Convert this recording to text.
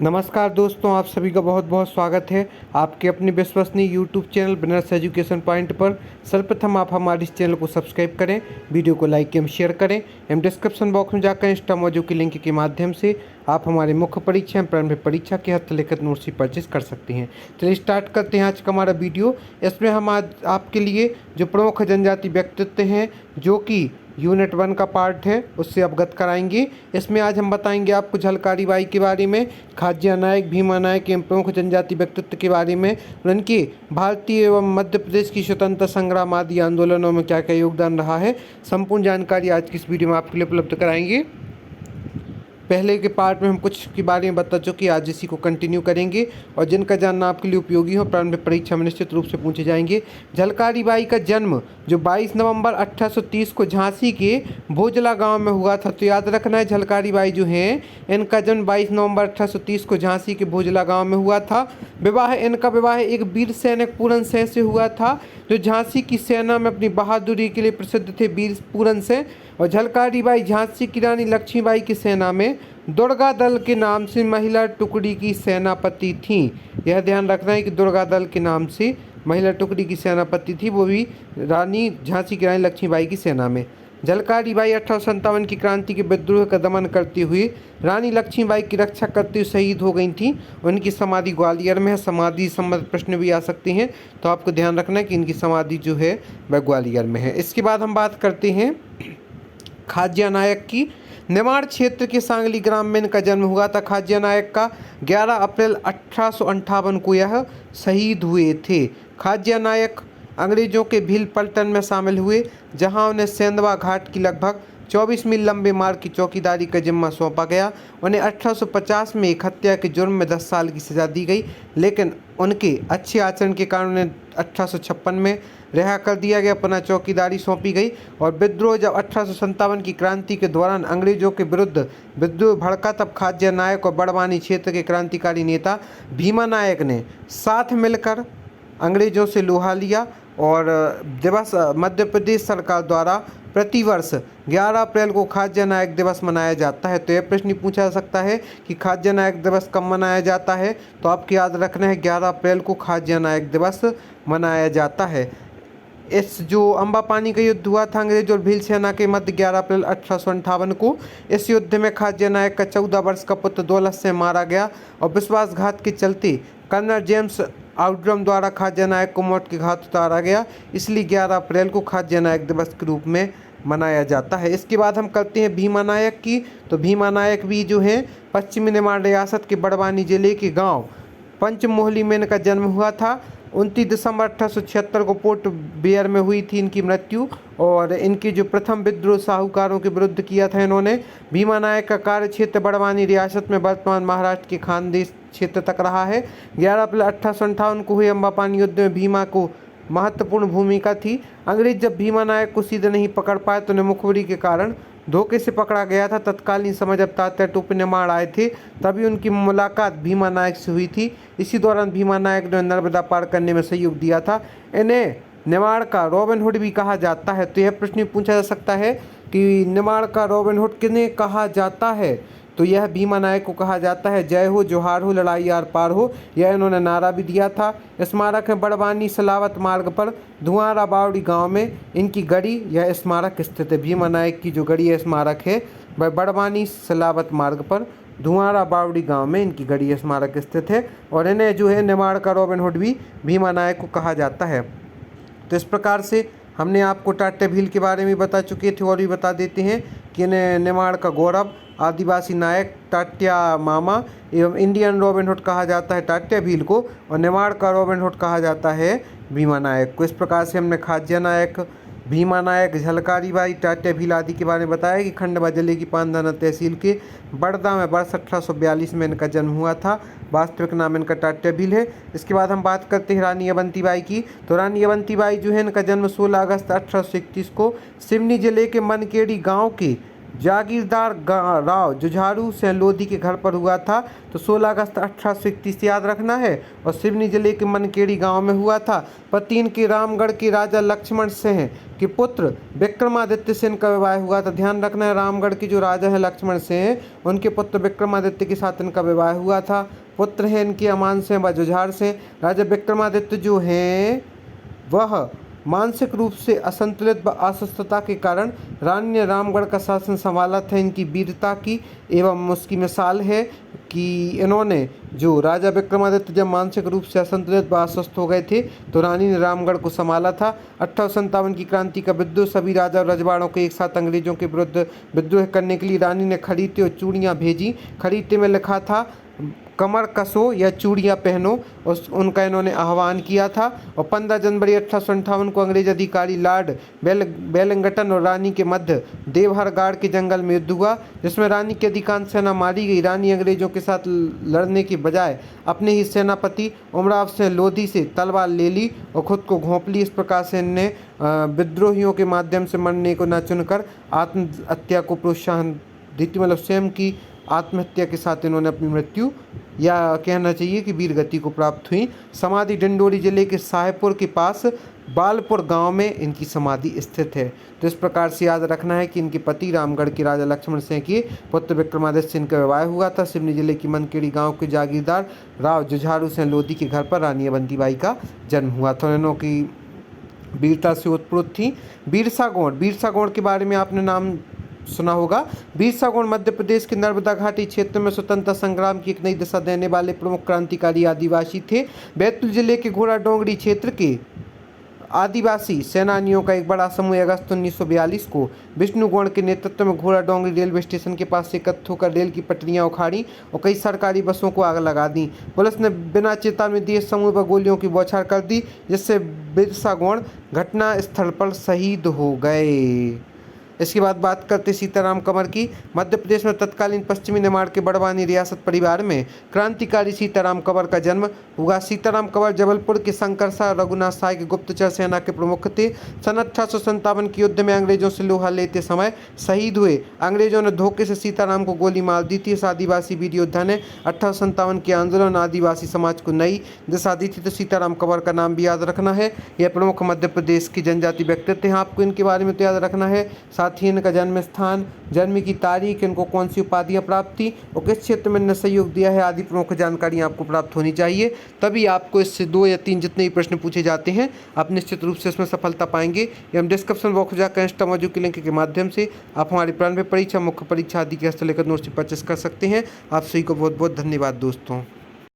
नमस्कार दोस्तों, आप सभी का बहुत बहुत स्वागत है आपके अपने विश्वसनीय YouTube channel winners education point पर। सर्वप्रथम आप हमारे इस चैनल को सब्सक्राइब करें, वीडियो को लाइक एवं शेयर करें एवं डिस्क्रिप्शन बॉक्स में जाकर इंस्टा मौजू की लिंक के माध्यम से आप हमारे मुख्य परीक्षा एवं प्रारंभिक परीक्षा के हस्तलिखित नोट्स की परचेज कर सकते हैं। चलिए स्टार्ट करते हैं आज का हमारा वीडियो। इसमें हम आज आपके लिए जो प्रमुख जनजाति व्यक्तित्व हैं जो कि यूनिट 1 का पार्ट है उससे अवगत कराएंगे। इसमें आज हम बताएंगे आपको झलकारी बाई के बारे में, खाज्या नायक, भीमा नायक एवं प्रमुख जनजाति व्यक्तित्व के बारे में, उनके भारतीय एवं मध्य प्रदेश की स्वतंत्रता संग्राम आदि आंदोलनों में क्या क्या योगदान रहा है। संपूर्ण जानकारी आज की इस वीडियो में आपके लिए उपलब्ध कराएंगे। पहले के पार्ट में हम कुछ के बारे में बता चुके, आज इसी को कंटिन्यू करेंगे और जिनका जानना आपके लिए उपयोगी हो प्रारंभिक परीक्षा में निश्चित रूप से पूछे जाएंगे। झलकारी बाई का जन्म जो 22 नवंबर 1830 को झांसी के भोजला गांव में हुआ था। तो याद रखना है, झलकारी बाई जो हैं इनका जन्म 22 नवंबर 1830 को झांसी के भोजला गांव में हुआ था। इनका विवाह एक वीर सैनिक पूरन सिंह से हुआ था जो झांसी की सेना में अपनी बहादुरी के लिए प्रसिद्ध थे, वीर पूरन सिंह। और झलकारी बाई झांसी की रानी लक्ष्मीबाई की सेना में दुर्गा दल के नाम से महिला टुकड़ी की सेनापति थीं। यह ध्यान रखना है कि दुर्गा दल के नाम से महिला टुकड़ी की सेनापति थी, वो भी रानी झांसी की रानी लक्ष्मीबाई की सेना में। झलकारी बाई 1857 की क्रांति के विद्रोह का दमन करते हुए रानी लक्ष्मीबाई की रक्षा करते हुए शहीद हो गई थीं। उनकी समाधि ग्वालियर में है। समाधि संबंधित प्रश्न भी आ सकते हैं, तो आपको ध्यान रखना है कि इनकी समाधि जो है वह ग्वालियर में है। इसके बाद हम बात करते हैं खाज्या नायक की। निमाड़ क्षेत्र के सांगली ग्राम में इनका जन्म हुआ था। खाज्या नायक का 11 अप्रैल 1858 को यह शहीद हुए थे। खाज्या नायक अंग्रेजों के भील पलटन में शामिल हुए, जहां उन्हें सेंधवा घाट की लगभग 24 मील लंबे मार्ग की चौकीदारी का जिम्मा सौंपा गया। उन्हें 1850 में एक हत्या के जुर्म में 10 साल की सज़ा दी गई, लेकिन उनके अच्छे आचरण के कारण उन्हें 1856 में रिहा कर दिया गया, पुनः चौकीदारी सौंपी गई। और विद्रोह जब 1857 की क्रांति के दौरान अंग्रेजों के विरुद्ध विद्रोह भड़का, तब खाज्या नायक और बड़वानी क्षेत्र के क्रांतिकारी नेता भीमा नायक ने साथ मिलकर अंग्रेजों से लोहा लिया और दिवस मध्य प्रदेश सरकार द्वारा प्रतिवर्ष 11 अप्रैल को खाज्या नायक दिवस मनाया जाता है। तो यह प्रश्न पूछा जा सकता है कि खाज्या नायक दिवस कब मनाया जाता है, तो आपको याद रखना है 11 अप्रैल को खाज्या नायक दिवस मनाया जाता है। इस जो अम्बापानी का युद्ध हुआ था अंग्रेज और भील सेना के मध्य 11 अप्रैल 1858 को, इस युद्ध में खाज्या नायक का 14 वर्ष का पुत्र दौलत सिंह मारा गया और विश्वासघात के चलते कर्नल जेम्स आउटरम द्वारा खाज्या नायक को मौत के घाट उतारा गया। इसलिए 11 अप्रैल को खाज्या नायक दिवस के रूप में मनाया जाता है। इसके बाद हम करते हैं भीमा नायक की। तो भीमा नायक भी जो हैं पश्चिमी निमाड़ रियासत के बड़वानी जिले के गांव पंचमोहली में इनका जन्म हुआ था। 29 दिसंबर 1876 को पोर्ट ब्लेयर में हुई थी इनकी मृत्यु। और इनकी जो प्रथम विद्रोह साहूकारों के विरुद्ध किया था इन्होंने। भीमा नायक का कार्य क्षेत्र बड़वानी रियासत में वर्तमान महाराष्ट्र के खानदेश क्षेत्र तक रहा है। 11 अप्रैल 1858 को हुए अम्बापानी युद्ध में भीमा को महत्वपूर्ण भूमिका थी। अंग्रेज जब भीमा नायक को सीधे नहीं पकड़ पाए तो उन्हें मुखबिरी के कारण धोखे से पकड़ा गया था। तत्कालीन समय जब तात्या टोपे निमाड़ आए थे तभी उनकी मुलाकात भीमा नायक से हुई थी। इसी दौरान भीमा नायक ने नर्मदा पार करने में सहयोग दिया था। इन्हें निमाड़ का रॉबिन हुड भी कहा जाता है। तो यह प्रश्न पूछा जा सकता है कि निमाड़ का रॉबिन हुड किन्हें कहा जाता है, तो यह भीमा नायक को कहा जाता है। जय हो, जोहार हो, लड़ाई आर पार हो, यह इन्होंने नारा भी दिया था। स्मारक है बड़वानी सलावत मार्ग पर धुआरा बावड़ी गांव में इनकी गढ़ी यह स्मारक स्थित है। भीमा नायक की जो गढ़ी है स्मारक है वह बड़वानी सलावत मार्ग पर धुआरा बावड़ी गांव में इनकी गढ़ी स्मारक स्थित है। और इन्हें जो है निमाड़ का रॉबिन हुड भी भीमा नायक को कहा जाता है। तो इस प्रकार से हमने आपको टाट्या भील के बारे में बता चुके थे और भी बता देते हैं कि इन्हें निमाड़ का गौरव, आदिवासी नायक टाट्या मामा एवं इंडियन रॉबिन हुड कहा जाता है टाट्या भील को, और निमाड़ का रॉबिन हुड कहा जाता है भीमा नायक को। इस प्रकार से हमने खाज्या नायक, भीमा नायक, झलकारी बाई, टाट्या भील आदि के बारे में बताया कि खंडवा जिले की पांधाना तहसील के बड़दा में वर्ष 1842 में इनका जन्म हुआ था। वास्तविक नाम इनका टाट्या भील है। इसके बाद हम बात करते हैं रानी अवंती बाई की। तो रानी अवंती बाई जो है इनका जन्म 16 अगस्त 1831 को सिवनी जिले के मनकेड़ी गांव के जागीरदार राव जुझारू सिंह लोधी के घर पर हुआ था। तो 16 अगस्त 1831 याद रखना है। और सिवनी जिले के मनकेड़ी गांव में हुआ था। पति इनके रामगढ़ के राजा लक्ष्मण सिंह के पुत्र विक्रमादित्य से इनका विवाह हुआ था। ध्यान रखना है, रामगढ़ के जो राजा हैं लक्ष्मण सिंह, उनके पुत्र विक्रमादित्य के साथ इनका विवाह हुआ था। पुत्र हैं इनके अमान सिंह व जुझार सिंह। राजा विक्रमादित्य जो हैं वह मानसिक रूप से असंतुलित व अस्वस्थता के कारण रानी ने रामगढ़ का शासन संभाला था। इनकी वीरता की एवं उसकी मिसाल है कि इन्होंने जो राजा विक्रमादित्य जब मानसिक रूप से असंतुलित व अस्वस्थ हो गए थे तो रानी ने रामगढ़ को संभाला था। 1857 की क्रांति का विद्रोह, सभी राजा और रजवाड़ों को एक साथ अंग्रेजों के विरुद्ध विद्रोह करने के लिए रानी ने खरीदे और चूड़ियाँ भेजी। खरीदे में लिखा था कमर कसो या चूड़ियाँ पहनो, उनका इन्होंने आह्वान किया था। और 15 जनवरी 1858 को अंग्रेज अधिकारी लॉर्ड वेलिंगटन और रानी के मध्य देवहरगाड़ के जंगल में युद्ध हुआ, जिसमें रानी की अधिकांश सेना मारी गई। रानी अंग्रेजों के साथ लड़ने के बजाय अपने ही सेनापति उमराव सिंह लोधी से तलवार ले ली और खुद को घोंप ली। इस प्रकार से इनने विद्रोहियों के माध्यम से मरने को न चुनकर आत्महत्या को प्रोत्साहन देती, मतलब स्वयं की आत्महत्या के साथ इन्होंने अपनी मृत्यु, या कहना चाहिए कि वीर गति को प्राप्त हुई। समाधि डिंडोरी जिले के साहेबपुर के पास बालपुर गांव में इनकी समाधि स्थित है। तो इस प्रकार से याद रखना है कि इनके पति रामगढ़ के राजा लक्ष्मण सिंह के पुत्र विक्रमादित्य से इनका विवाह हुआ था। सिवनी जिले की मनकेड़ी गांव के जागीरदार राव जुझारू सिंह लोधी के घर पर रानी अवंतीबाई का जन्म हुआ था। इन्हों की वीरता से उत्प्रोत थी। बिरसा गौड़ के बारे में आपने नाम सुना होगा। बिरसा गौड़ मध्य प्रदेश के नर्मदा घाटी क्षेत्र में स्वतंत्रता संग्राम की एक नई दिशा देने वाले प्रमुख क्रांतिकारी आदिवासी थे। बैतूल जिले के घोड़ा डोंगरी क्षेत्र के आदिवासी सेनानियों का एक बड़ा समूह अगस्त 1942 को विष्णु गौड़ के नेतृत्व में घोड़ा डोंगरी रेलवे स्टेशन के पास से एकत्र होकर रेल की पटरियां उखाड़ी और कई सरकारी बसों को आग लगा दी। पुलिस ने बिना चेतावनी दिए समूह पर गोलियों की बौछार कर दी, जिससे बिरसा गौड़ घटना स्थल पर शहीद हो गए। इसके बाद बात करते सीताराम कंवर की। मध्य प्रदेश में तत्कालीन पश्चिमी निमाड़ के बड़वानी रियासत परिवार में क्रांतिकारी सीताराम कंवर का जन्म हुआ। सीताराम कंवर जबलपुर के शंकरशाह रघुनाथ साय के गुप्तचर सेना के प्रमुख थे। सन 1857 के युद्ध में अंग्रेजों से लोहा लेते समय शहीद हुए। अंग्रेजों ने धोखे से सीताराम को गोली मार दी थी। इस आदिवासी वीर योद्धा ने 1857 के आंदोलन आदिवासी समाज को नई दिशा दी थी। तो सीताराम कंवर का नाम भी याद रखना है। यह प्रमुख मध्य प्रदेश की जनजाति व्यक्तित्व हैं, आपको इनके बारे में तो याद रखना है। साथ ही इनका जन्म स्थान, जन्म की तारीख, इनको कौन सी उपाधियां प्राप्त थी और किस क्षेत्र में इन्होंने सहयोग दिया है आदि प्रमुख जानकारी आपको प्राप्त होनी चाहिए। तभी आपको इससे 2 या 3 जितने भी प्रश्न पूछे जाते हैं आप निश्चित रूप से इसमें सफलता पाएंगे। एवं डिस्क्रिप्शन बॉक्स में जाकर इंस्टा मौजूद के लिंक के माध्यम से आप हमारी प्रारंभिक परीक्षा, मुख्य परीक्षा आदि के हस्त लेकर नोट्स परचेस कर सकते हैं। आप सभी को बहुत बहुत धन्यवाद दोस्तों।